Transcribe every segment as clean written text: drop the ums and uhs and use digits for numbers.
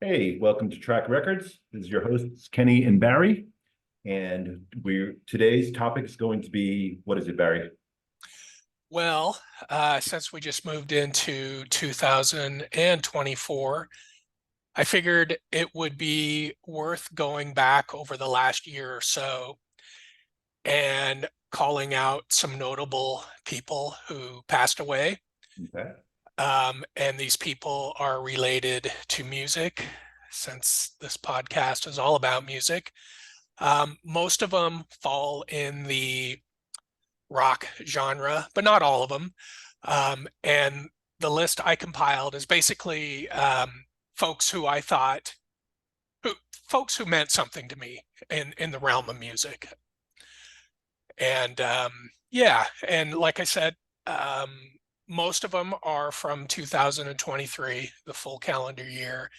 Hey, welcome to Track Records. This is your hosts, Kenny and Barry. And today's topic is going to be, what is it, Barry? Well, since we just moved into 2024, I figured it would be worth going back over the last year or so and calling out some notable people who passed away. Okay. And these people are related to music, since this podcast is all about music. Most of them fall in the rock genre, but not all of them. And the list I compiled is basically folks who I thought, folks who meant something to me in the realm of music. And yeah, and like I said, um, most of them are from 2023, the full calendar year.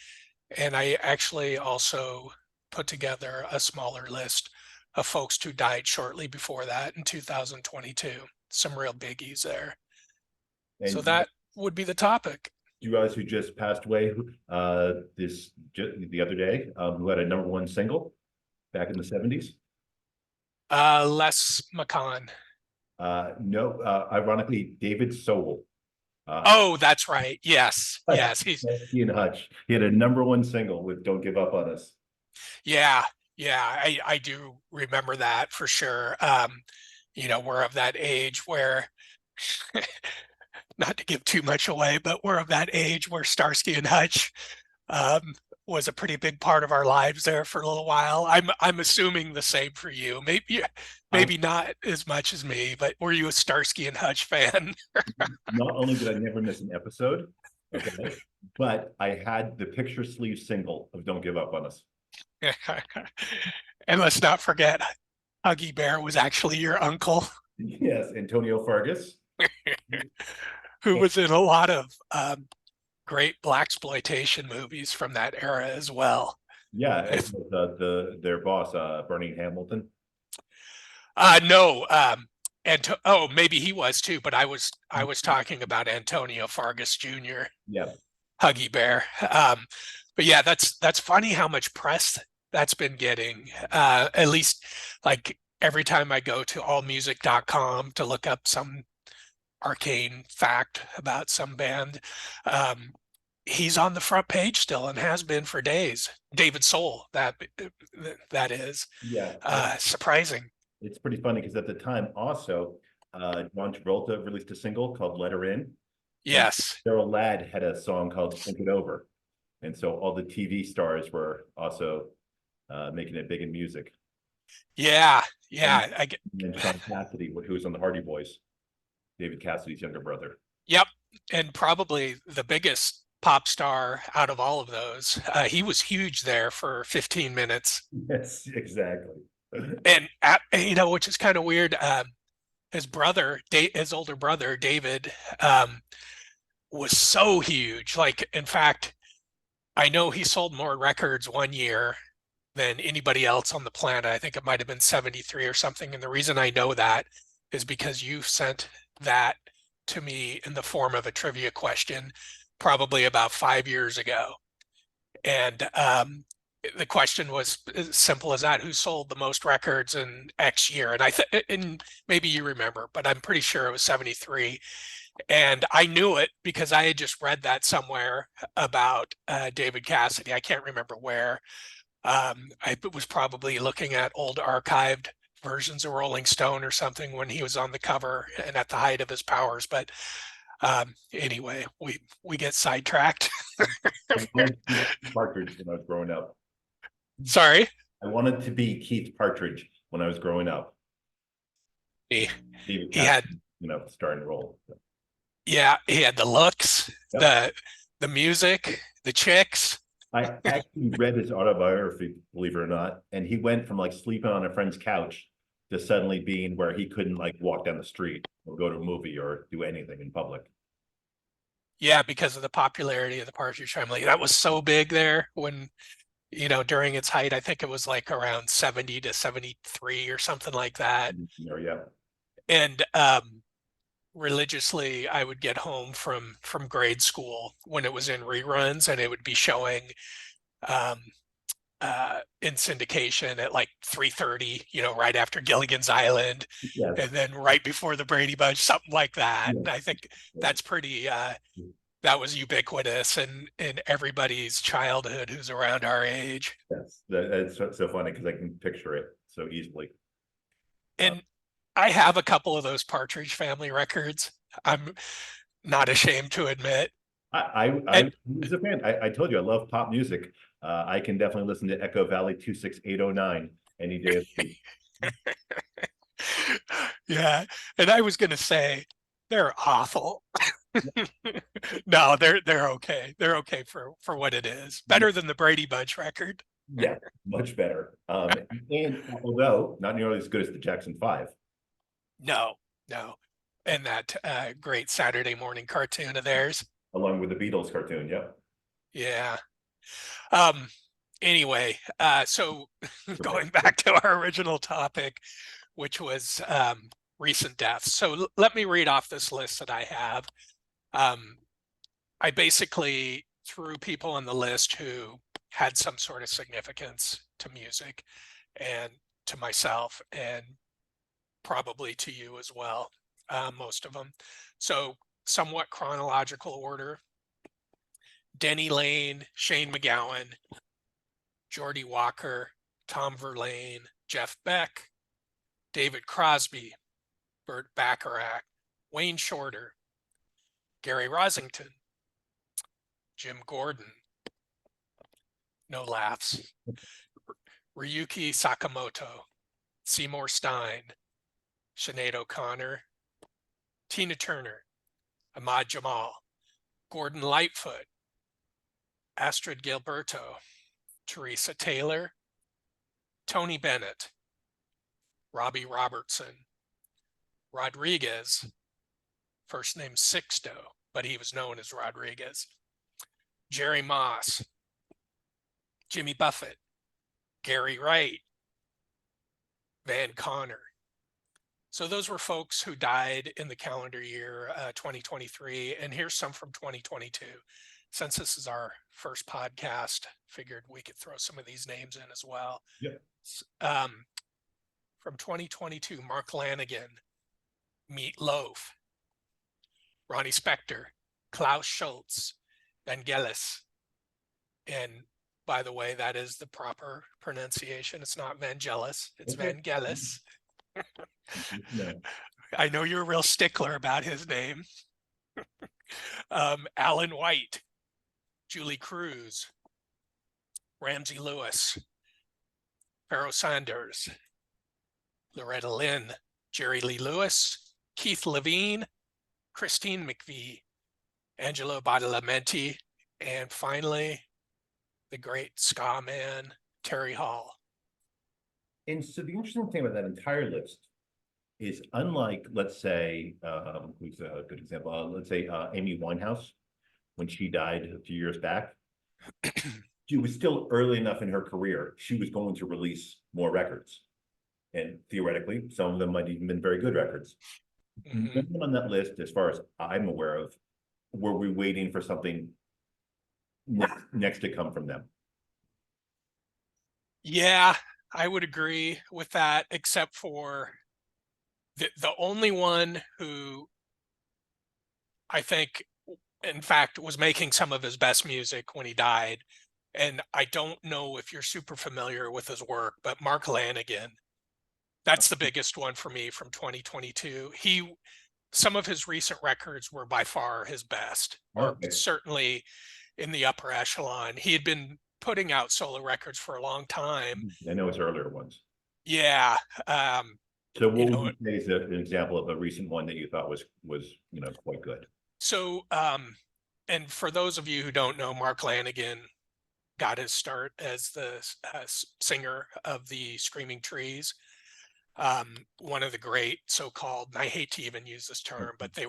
And I actually also put together a smaller list of folks who died shortly before that in 2022. Some real biggies there. So And that would be the topic. you guys who just passed away the other day, who had a number one single back in the 70s? Les McCann. No, ironically, David Soul. Uh, Oh, that's right. Yes, yes. Ian Hutch. He had a number one single with "Don't Give Up on Us." Yeah, yeah. I do remember that for sure. We're of that age where, not to give too much away, but we're of that age where Starsky and Hutch um, was a pretty big part of our lives there for a little while. I'm assuming the same for you. I Maybe not as much as me, but were you a Starsky and Hutch fan? Not only did I never miss an episode, okay, but I had the picture sleeve single of "Don't Give Up on Us." And let's not forget, Huggy Bear was actually your uncle, Yes, Antonio Fargas. who was in a lot of great blaxploitation movies from that era as well. Yeah, If their boss, Bernie Hamilton. no, and oh, maybe he was too, but I was talking about Antonio Fargas Jr., Yeah, Huggy Bear. But yeah, that's funny how much press that's been getting. At least like every time I go to allmusic.com to look up some arcane fact about some band, um, he's on the front page still and has been for days. David Soul, that is yeah. surprising. It's pretty funny because at the time, also, John Travolta released a single called "Let Her In," and Yes. Daryl Ladd had a song called "Think It Over," and so all the TV stars were also making it big in music. Yeah. And Yeah. I get. then Sean Cassidy, who was on the Hardy Boys, David Cassidy's younger brother. Yep. And probably the biggest pop star out of all of those. He was huge there for 15 minutes. Yes, exactly. And, which is kind of weird. His older brother, David, was so huge. Like, in fact, I know he sold more records one year than anybody else on the planet. I think it might have been 73 or something. And the reason I know that is because you sent that to me in the form of a trivia question probably about 5 years ago. And the question was as simple as that: who sold the most records in X year? And maybe you remember, but I'm pretty sure it was 73. And I knew it because I had just read that somewhere about David Cassidy. I can't remember where. I was probably looking at old archived versions of Rolling Stone or something when he was on the cover and at the height of his powers. But anyway, we get sidetracked. I wanted to be Keith Partridge when I was growing up. Sorry. I wanted to be Keith Partridge when I was growing up. He, David he had, Cassidy, starring role. yeah, he had the looks, Yep. the music, the chicks. I actually read his autobiography, believe it or not, and he went from like sleeping on a friend's couch to suddenly being where he couldn't like walk down the street or go to a movie or do anything in public. Yeah, because of the popularity of the Partridge Family. That was so big there when, during its height. I think it was like around 70 to 73 or something like that. Yeah. And religiously, I would get home from grade school when it was in reruns, and it would be showing um, in syndication at like 3:30, right after Gilligan's Island, Yes. and then right before the Brady Bunch, something like that. And I Yes. think that's pretty that was ubiquitous in everybody's childhood who's around our age. Yes. That's so funny because I can picture it so easily. Uh, And I have a couple of those Partridge Family records. I'm not ashamed to admit. I And was a fan. I told you I love pop music. I can definitely listen to Echo Valley 26809 any day of the week. yeah, and I was gonna say they're awful. No, they're okay. They're okay for what it is. Yeah, Better than the Brady Bunch record. yeah, much better. And although not nearly as good as the Jackson Five, No, no. And that great Saturday morning cartoon of theirs. along with the Beatles cartoon. Yep. Yeah. Um, anyway, so Okay. going back to our original topic, which was recent deaths. So let me read off this list that I have. Um, I basically threw people on the list who had some sort of significance to music and to myself and probably to you as well, most of them. So somewhat chronological order: Denny Lane, Shane MacGowan, Geordie Walker, Tom Verlaine, Jeff Beck, David Crosby, Burt Bacharach, Wayne Shorter, Gary Rosington, Jim Gordon, no laughs, Ryuki Sakamoto, Seymour Stein, Sinead O'Connor, Tina Turner, Ahmad Jamal, Gordon Lightfoot, Astrid Gilberto, Teresa Taylor, Tony Bennett, Robbie Robertson, Rodriguez, first name Sixto, but he was known as Rodriguez, Jerry Moss, Jimmy Buffett, Gary Wright, Van Conner. So those were folks who died in the calendar year 2023. And here's some from 2022. Since this is our first podcast, figured we could throw some of these names in as well. Yep. From 2022, Mark Lanigan, Meat Loaf, Ronnie Spector, Klaus Schultze, Vangelis. And by the way, that is the proper pronunciation. It's not Vangelis, it's Okay. Vangelis. No. I know you're a real stickler about his name. Alan White, Julie Cruz, Ramsey Lewis, Pharoah Sanders, Loretta Lynn, Jerry Lee Lewis, Keith Levine, Christine McVie, Angelo Badalamenti, and finally, the great ska man, Terry Hall. And so the interesting thing about that entire list is unlike, let's say, who's a good example? Let's say Amy Winehouse, when she died a few years back, she was still early enough in her career. She was going to release more records. And theoretically, some of them might even been very good records. Mhm. None of them on that list, as far as I'm aware of, were we waiting for something next to come from them? Yeah, I would agree with that, except for the only one who I think, in fact, was making some of his best music when he died. And I don't know if you're super familiar with his work, but Mark Lanigan, that's the biggest one for me from 2022. Some of his recent records were by far his best, or Okay. certainly in the upper echelon. He had been putting out solo records for a long time. I know it's earlier ones. Yeah. So what You would know, you say is an example of a recent one that you thought was quite good? so and for those of you who don't know, Mark Lanigan got his start as the singer of the Screaming Trees. One of the great so-called, and I hate to even use this term, but they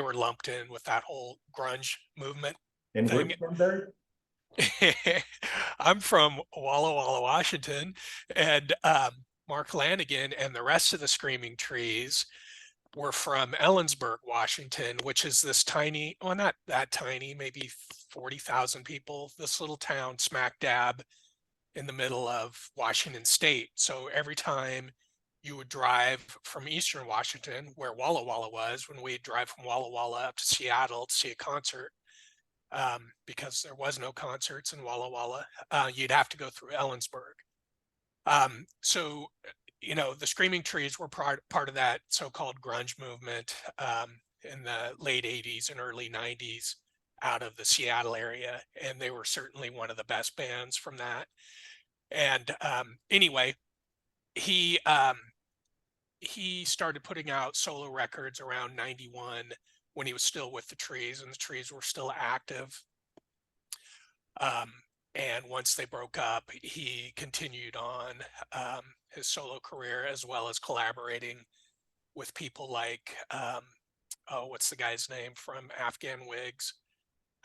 were lumped in with that whole grunge movement And where's thing. from Barry? I'm from Walla Walla, Washington, and Mark Lanigan and the rest of the Screaming Trees were from Ellensburg, Washington, which is this tiny, well, not that tiny, maybe 40,000 people, this little town smack dab in the middle of Washington State. So every time you would drive from Eastern Washington, where Walla Walla was, when we'd drive from Walla Walla up to Seattle to see a concert, because there was no concerts in Walla Walla, you'd have to go through Ellensburg. So, you know, the Screaming Trees were part of that so-called grunge movement in the late 80s and early 90s out of the Seattle area. And they were certainly one of the best bands from that. And anyway, he he started putting out solo records around 91 when he was still with the Trees, and the Trees were still active. And once they broke up, he continued on his solo career, as well as collaborating with people like, oh, what's the guy's name from Afghan Wigs?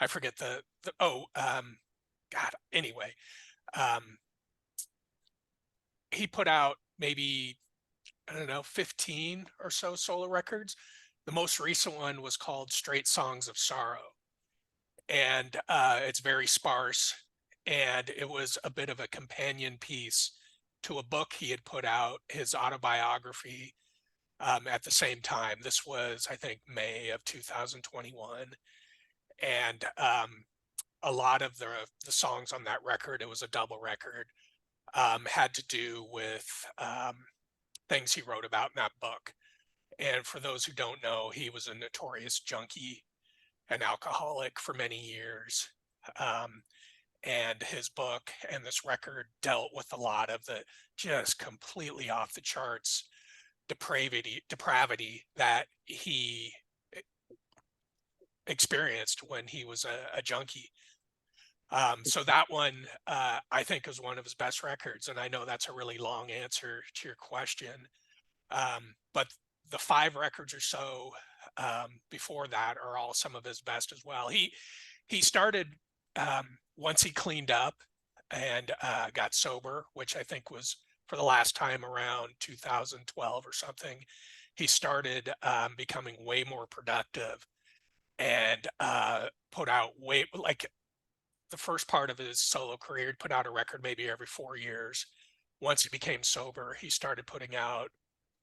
I forget God, anyway. He put out maybe, I don't know, 15 or so solo records. The most recent one was called Straight Songs of Sorrow. And it's very sparse. And it was a bit of a companion piece to a book he had put out, his autobiography, at the same time. This was, I think, May of 2021. And a lot of the songs on that record, it was a double record, had to do with things he wrote about in that book. And for those who don't know, he was a notorious junkie and alcoholic for many years. And his book and this record dealt with a lot of the just completely off the charts depravity that he experienced when he was a junkie. So that one, I think, is one of his best records. And I know that's a really long answer to your question. But the 5 records or so before that are all some of his best as well. He started, once he cleaned up and got sober, which I think was for the last time around 2012 or something, he started becoming way more productive and put out like the first part of his solo career, he'd put out a record maybe every 4 years. Once he became sober, he started putting out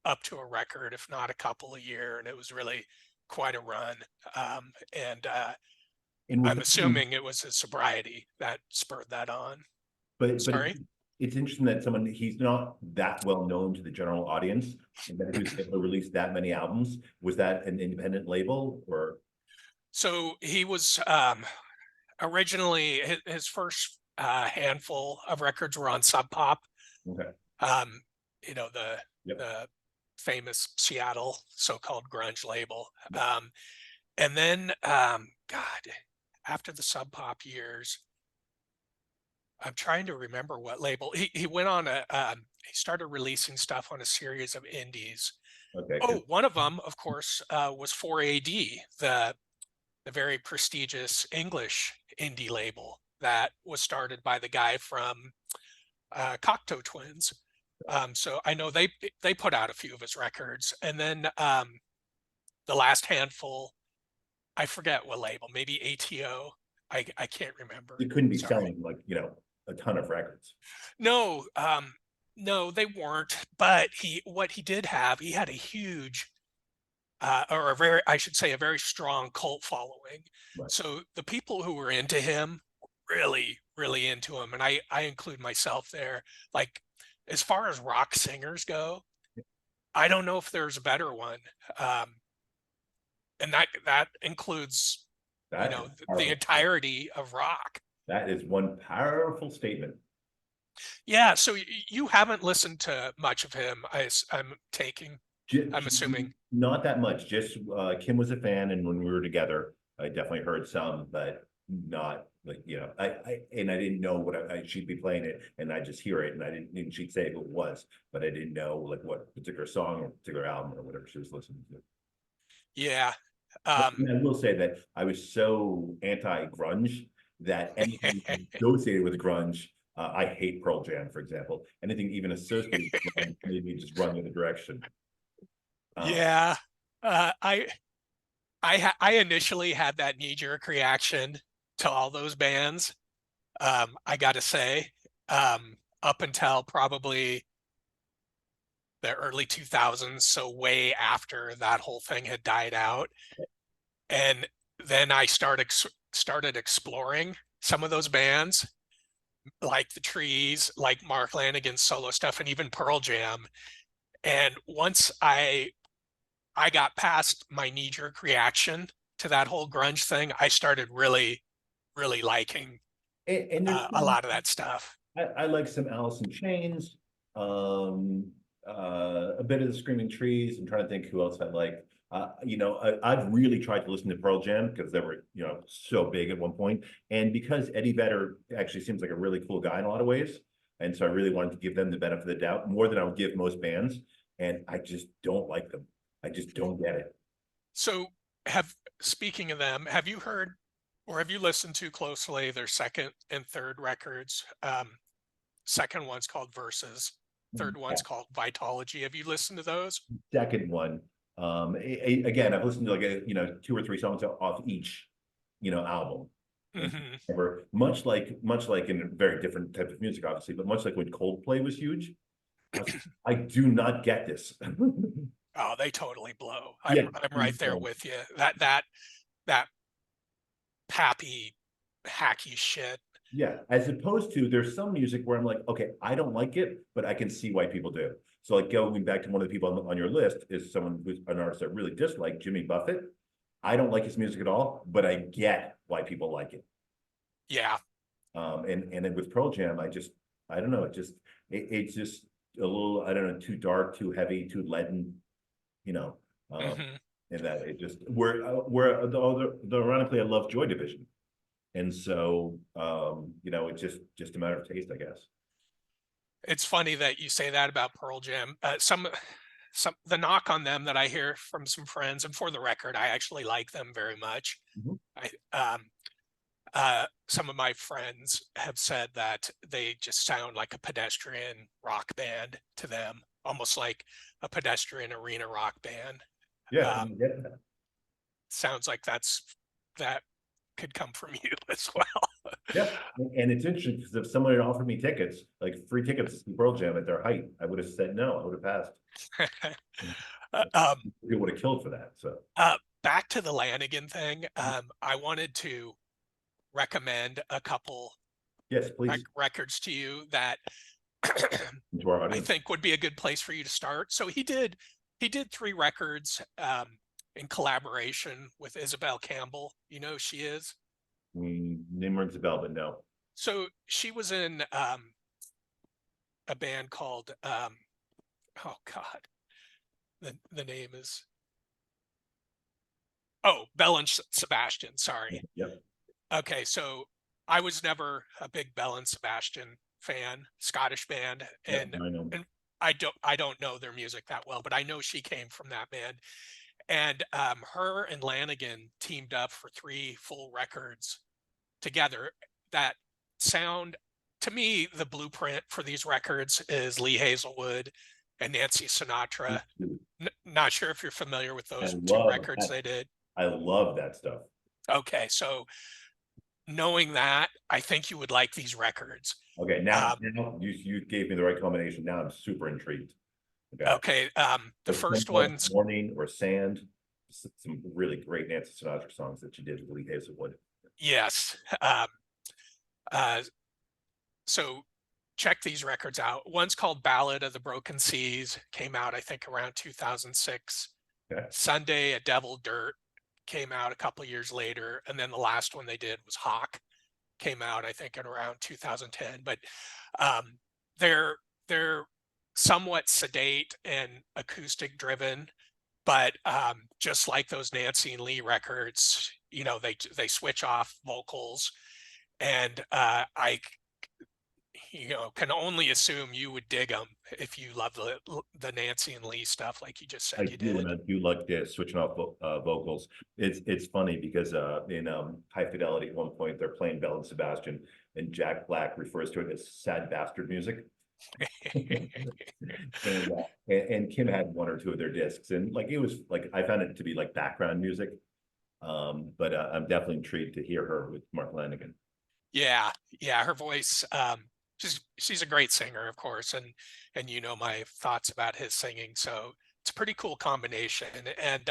up to a record, if not a couple a year, and it was really quite a run. And with I'm assuming it was his sobriety that spurred that on. but Sorry. it's interesting that he's not that well known to the general audience, and that he was able to release that many albums. Was that an independent label or? So he was originally his first handful of records were on Sub Pop. Okay. You know, the Yep. the famous Seattle so-called grunge label. And then God, after the Sub Pop years, I'm trying to remember what label he went on he started releasing stuff on a series of indies. Okay. Oh, one of them, of course, was 4AD, the very prestigious English indie label that was started by the guy from Cocteau Twins. So I know they put out a few of his records, and then the last handful, I forget what label, maybe ATO. I can't remember. It couldn't be Sorry. selling like, a ton of records. No, no, they weren't. But what he did have, he had a huge, or I should say, a very strong cult following. Right. So the people who were into him, really, really into him, and I include myself there. Like, as far as rock singers go, I don't know if there's a better one. And that includes, That you know, is the powerful. entirety of rock. That is one powerful statement. Yeah, so you haven't listened to much of him, I'm assuming. Not that much. Just Kim was a fan, and when we were together, I definitely heard some, but not like I didn't know what she'd be playing it, and I just hear it, and I didn't. And she'd say who it was, but I didn't know like what particular song or particular album or whatever she was listening to. Yeah. I will say that I was so anti-grunge that anything associated with grunge, I hate Pearl Jam, for example. Anything even associated with grunge made me just run in the direction. Yeah. I I initially had that knee-jerk reaction to all those bands. I gotta say, up until probably the early 2000s, so way after that whole thing had died out. And then I started exploring some of those bands, like the Trees, like Mark Lanigan's solo stuff, and even Pearl Jam. And once I got past my knee-jerk reaction to that whole grunge thing, I started really liking And there's a some, lot of that stuff. I like some Alice in Chains, a bit of the Screaming Trees. I'm trying to think who else I like. I've really tried to listen to Pearl Jam because they were, so big at one point. And because Eddie Vedder actually seems like a really cool guy in a lot of ways. And so I really wanted to give them the benefit of the doubt more than I would give most bands. And I just don't like them. I just don't get it. So, have speaking of them, have you heard or have you listened to closely their second and third records? Second one's called Verses. Third Yeah. one's called Vitology. Have you listened to those? Second one, again, I've listened to like two or three songs off each, album. And Hmm. much like in a very different type of music, obviously, but much like when Coldplay was huge, I do not get this. Oh, they totally blow. Yeah. I'm right there with you. That pappy, hacky shit. Yeah, as opposed to there's some music where I'm like, okay, I don't like it, but I can see why people do. So like going back to one of the people on your list is someone who's an artist I really dislike, Jimmy Buffett. I don't like his music at all, but I get why people like it. Yeah. And then with Pearl Jam, I don't know, it's just a little, I don't know, too dark, too heavy, too leaden, you know. Um, Hmm. and that it just where the ironically I love Joy Division. And so it's just a matter of taste, I guess. It's funny that you say that about Pearl Jam. Some the knock on them that I hear from some friends, and for the record, I actually like them very much. Mhm. I Some of my friends have said that they just sound like a pedestrian rock band to them, almost like a pedestrian arena rock band. Yeah, Um, I get that. Sounds like that could come from you as well. Yeah. And it's interesting because if someone had offered me tickets, like free tickets to see Pearl Jam at their height, I would have said no, I would have passed. Uh, um, It would have killed for that. So Back to the Lanigan thing. I wanted to recommend a couple yes, please, records to you that to our I audience. think would be a good place for you to start. So he did three records in collaboration with Isabel Campbell. You know who she is. Name rings a bell, but no. So she was in a band called oh God, the name is Bell and Sebastian. Sorry. Yep. Okay, so I was never a big Bell and Sebastian fan, Scottish band, Yep. and I know. and I don't know their music that well, but I know she came from that band. And her and Lanigan teamed up for three full records together that sound to me the blueprint for these records is Lee Hazelwood and Nancy Sinatra. Not sure if you're familiar with I those two love records that. they did. I love that stuff. Okay, so knowing that, I think you would like these records. Okay, Um, now you gave me the right combination. Now I'm super intrigued. Okay. okay, the So first Simple one's Morning or Sand, some really great Nancy Sinatra songs that you did with Lee Hazelwood. yes. Uh, so check these records out. One's called Ballad of the Broken Seas, came out I think around 2006. Okay. Sunday, A Devil Dirt came out a couple of years later, and then the last one they did was Hawk, came out I think in around 2010. But um, they're somewhat sedate and acoustic driven, but just like those Nancy and Lee records, they switch off vocals, and I can only assume you would dig them if you love the Nancy and Lee stuff, like you just I said you do, and did. I do like the switching off vocals. It's funny because in High Fidelity at one point they're playing Bell and Sebastian, and Jack Black refers to it as sad bastard music. And Kim had one or two of their discs, and like it was like I found it to be like background music. But I'm definitely intrigued to hear her with Mark Lanigan. Yeah, yeah, her voice, she's a great singer, of course, and you know my thoughts about his singing, so it's a pretty cool combination. And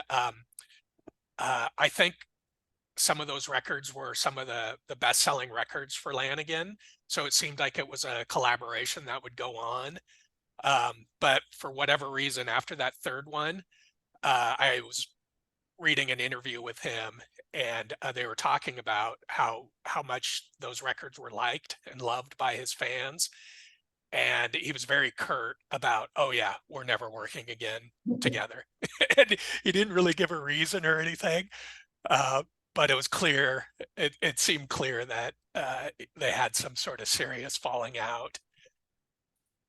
I think some of those records were some of the best-selling records for Lanigan, so it seemed like it was a collaboration that would go on. But for whatever reason, after that third one, I was reading an interview with him, and they were talking about how much those records were liked and loved by his fans, and he was very curt about, oh yeah, we're never working again together. And he didn't really give a reason or anything, uh, but it was clear, it seemed clear that they had some sort of serious falling out.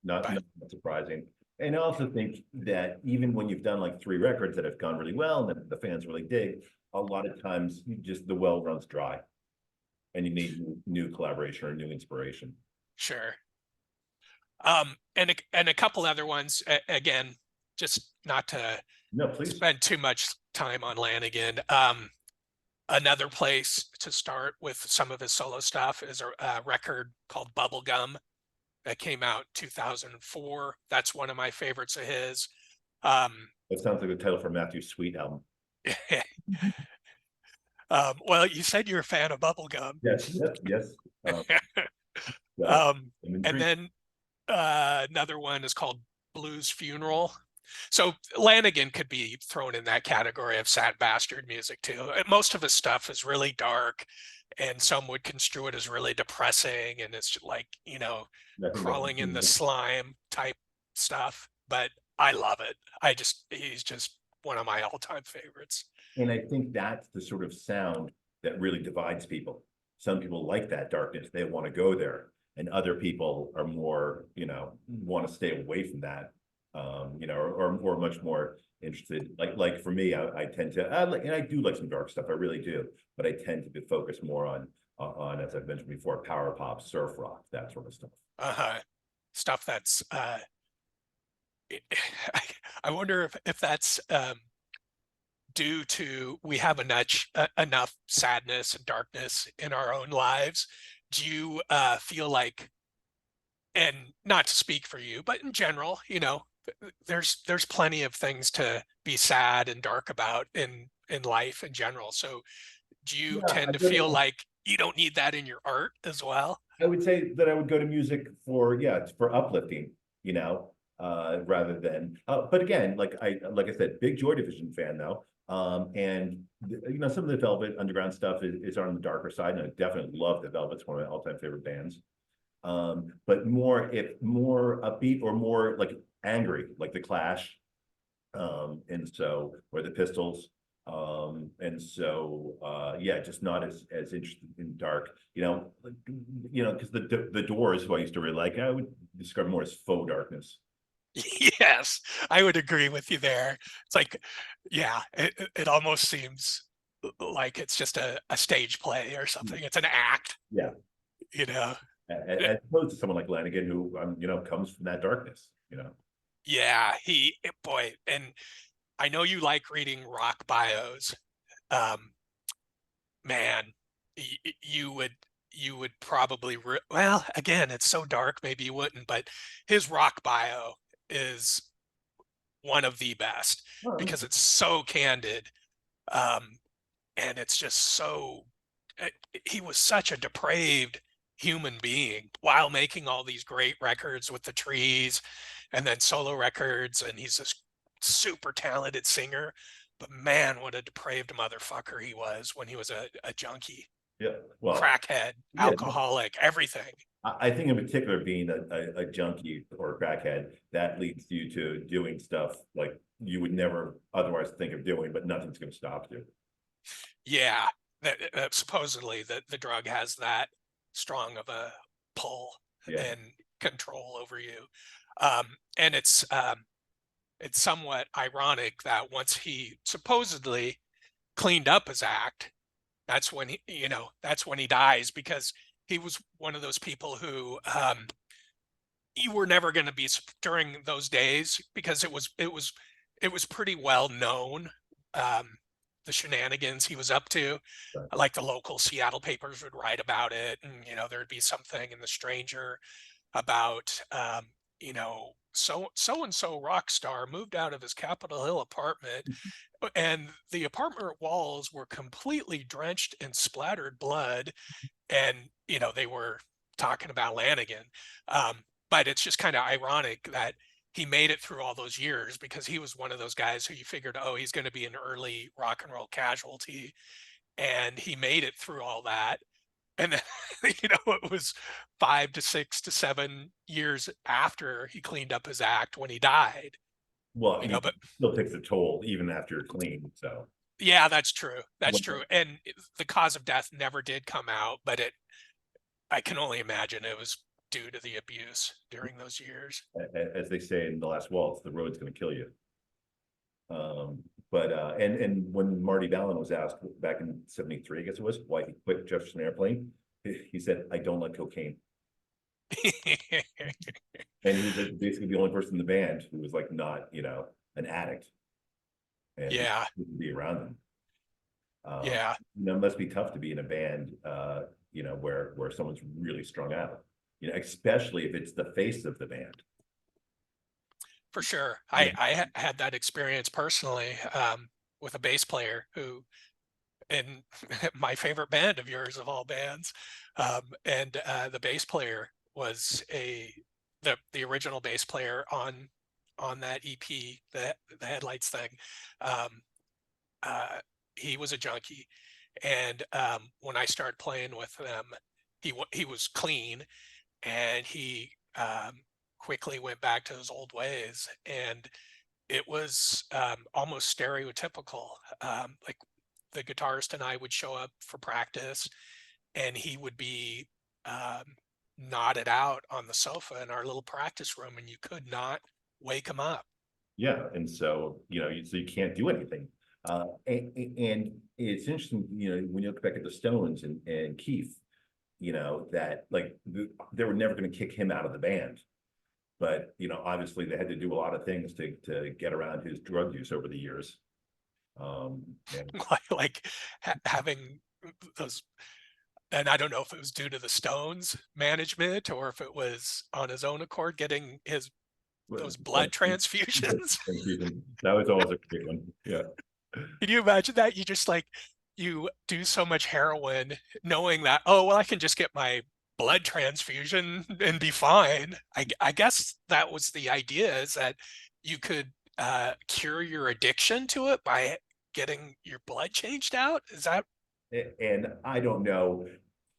Not But surprising. And I also think that even when you've done like three records that have gone really well and that the fans really dig, a lot of times you just the well runs dry and you need new collaboration or new inspiration. sure. And a couple other ones, again, just not to No, please. spend too much time on Lanigan. Another place to start with some of his solo stuff is a record called Bubblegum that came out 2004. That's one of my favorites of his. Um, That sounds like the title for Matthew's Sweet album. well, you said you're a fan of Bubblegum. Yes, yes, yes. So um, I'm and intrigued. then another one is called Blues Funeral. So Lanigan could be thrown in that category of sad bastard music too. Most of his stuff is really dark, and some would construe it as really depressing, and it's like, I think crawling in the that's slime type stuff. But I love it. He's just one of my all-time favorites. and I think that's the sort of sound that really divides people. Some people like that darkness, they want to go there, and other people are more, want to stay away from that, or much more interested. Like for me, I tend to, and I do like some dark stuff, I really do, but I tend to be focused more on, as I've mentioned before, power pop, surf rock, that sort of stuff. Uh-huh. Stuff that's I wonder if that's due to we have enough sadness and darkness in our own lives. Do you feel like, and not to speak for you, but in general, there's plenty of things to be sad and dark about in life in general. So do you Yeah, tend to feel like you don't need that in your art as well? I would say that I would go to music for, yeah, it's for uplifting, rather than, but again, like I said, big Joy Division fan though. And some of the Velvet Underground stuff is on the darker side, and I definitely love the Velvet's one of my all-time favorite bands. But more upbeat or more like angry, like the Clash, and so or the Pistols. And so yeah, just not as interested in dark, because the Doors, who I used to really like, I would describe more as faux darkness. Yes, I would agree with you there. It's like, yeah, it almost seems like it's just a stage play or something. It's an act, Yeah, you know. as opposed to someone like Lanigan, who comes from that darkness. Yeah, boy, and I know you like reading rock bios. Um, man, you would probably well, again, it's so dark, maybe you wouldn't, but his rock bio is one of the best Well, because it's so candid. Um, and it's just so uh, he was such a depraved human being while making all these great records with the Trees and then solo records, and he's this super talented singer, but man, what a depraved motherfucker he was when he was a junkie, yeah, well, crackhead, yeah. alcoholic, everything. I think in particular, being a junkie or a crackhead, that leads you to doing stuff like you would never otherwise think of doing, but nothing's going to stop you. Yeah, supposedly the drug has that strong of a pull Yeah. and control over you. And it's somewhat ironic that once he supposedly cleaned up his act, that's when he dies, because he was one of those people who you were never going to be during those days because it was pretty well known, um, the shenanigans he was up to. Right. Like the local Seattle papers would write about it, and there'd be something in the Stranger about so and so rock star moved out of his Capitol Hill apartment, and the apartment walls were completely drenched in splattered blood, and they were talking about Lanigan. But it's just kind of ironic that he made it through all those years because he was one of those guys who you figured, oh, he's going to be an early rock and roll casualty, and he made it through all that. And then it was 5 to 6 to 7 years after he cleaned up his act when he died. Well, and But it still takes a toll even after you're clean. So, yeah, that's true. That's true. well, And the cause of death never did come out, but I can only imagine it was due to the abuse during those years. as they say in The Last Waltz, the road's going to kill you. But and when Marty Ballin was asked back in '73, I guess it was, why he quit Jefferson Airplane, he said, "I don't like cocaine." And he was basically the only person in the band who was like not, an addict, and he Yeah, couldn't be around them. yeah, It must be tough to be in a band, where someone's really strung out, especially if it's the face of the band. for sure. Yeah. I had that experience personally, with a bass player who in my favorite band of yours of all bands, and the bass player was the original bass player on that EP, the Headlights thing. Um, uh, he was a junkie, and when I started playing with them, he was clean, and he quickly went back to his old ways, and it was almost stereotypical. Like the guitarist and I would show up for practice, and he would be um, nodded out on the sofa in our little practice room, and you could not wake him up. Yeah, and so so you can't do anything. And it's interesting, when you look back at the Stones and Keith, that like they were never going to kick him out of the band, but obviously they had to do a lot of things to get around his drug use over the years. And Like having those, and I don't know if it was due to the Stones management or if it was on his own accord getting those blood transfusions. that was always a big one. Yeah. Can you imagine that? You do so much heroin knowing that, oh, well, I can just get my blood transfusion and be fine. I guess that was the idea, is that you could cure your addiction to it by getting your blood changed out. Is that And I don't know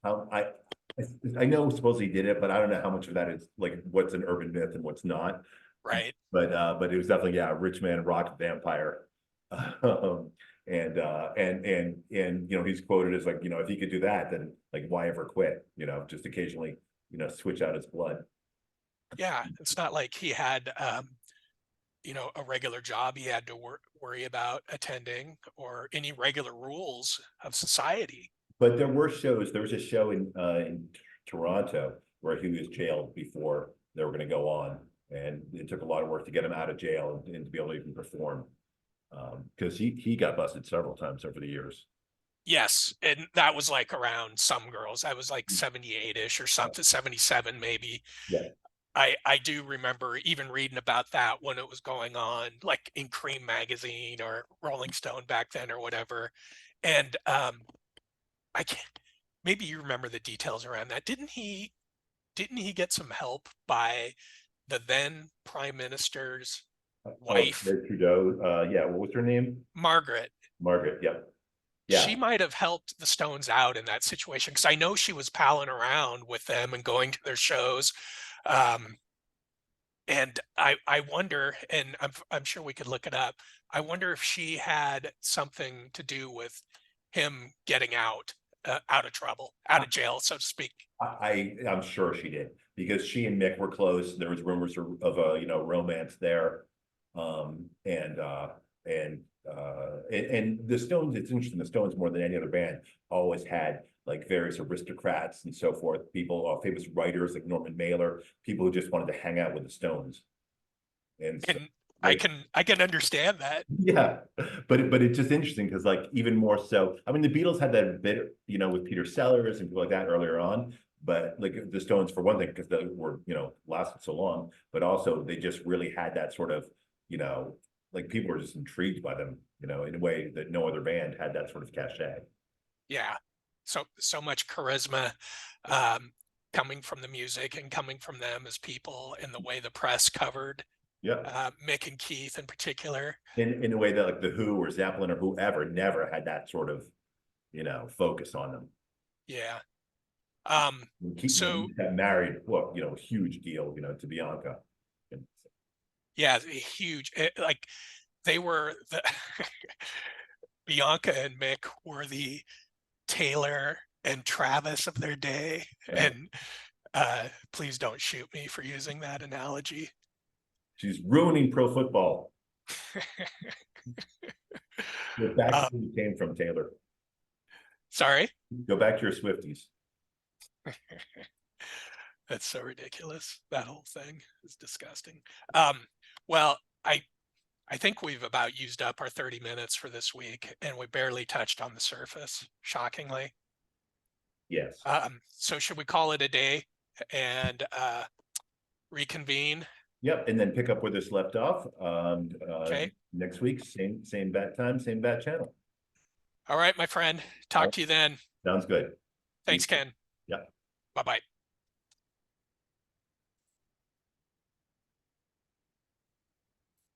how I know supposedly he did it, but I don't know how much of that is like what's an urban myth and what's not. right? But it was definitely, yeah, rich man rock vampire. Um, and he's quoted as like, if he could do that, then like why ever quit? Just occasionally, switch out his blood. Yeah, it's not like he had a regular job he had to worry about attending, or any regular rules of society. But there were shows. There was a show in Toronto where he was jailed before they were going to go on, and it took a lot of work to get him out of jail and to be able to even perform, because he got busted several times over the years. Yes, and that was like around Some Girls. I was like 78-ish or Yeah. something, 77 maybe. Yeah. I do remember even reading about that when it was going on, like in Cream magazine or Rolling Stone back then or whatever. And I can't, maybe you remember the details around that. Didn't he get some help by the then Prime Minister's Oh, wife, Mary Trudeau. Yeah. What was her name? Margaret? Margaret. Yep. Yeah. She might have helped the Stones out in that situation, because I know she was palling around with them and going to their shows. Um, and I wonder, and I'm sure we could look it up. I wonder if she had something to do with him getting out of trouble, out of jail, so to speak. I'm sure she did, because she and Mick were close. There was rumors of a romance there, and and the Stones. It's interesting. The Stones, more than any other band, always had like various aristocrats and so forth, people, famous writers like Norman Mailer, people who just wanted to hang out with the Stones. And so, And like, I can understand that. yeah, but it's just interesting because like even more so, I mean, the Beatles had that bit, with Peter Sellers and people like that earlier on, but like the Stones for one thing, because they were, lasted so long, but also they just really had that sort of, you know, like people were just intrigued by them, in a way that no other band had that sort of cachet. Yeah. So much charisma um, coming from the music and coming from them as people, and the way the press covered Yeah. Mick and Keith in particular. In a way that like the Who or Zeppelin or whoever never had that sort of, focus on them. Yeah. Um, Keith, so got married, well, a huge deal, to Bianca. And yeah, huge. Like they were the Bianca and Mick were the Taylor and Travis of their day. right. And please don't shoot me for using that analogy. She's ruining pro football. Go back to uh, where you came from, Taylor. sorry, Go back to your Swifties. that's so ridiculous. That whole thing is disgusting. Um, well, I think we've about used up our 30 minutes for this week, and we barely touched on the surface, shockingly. Yes. So should we call it a day and reconvene? Yep. And then pick up where this left off. Okay. Next week, same bat time, same bat channel. All right, my friend. All Talk right. to you then. Sounds good. Thanks, Ken. Yeah. Bye-bye.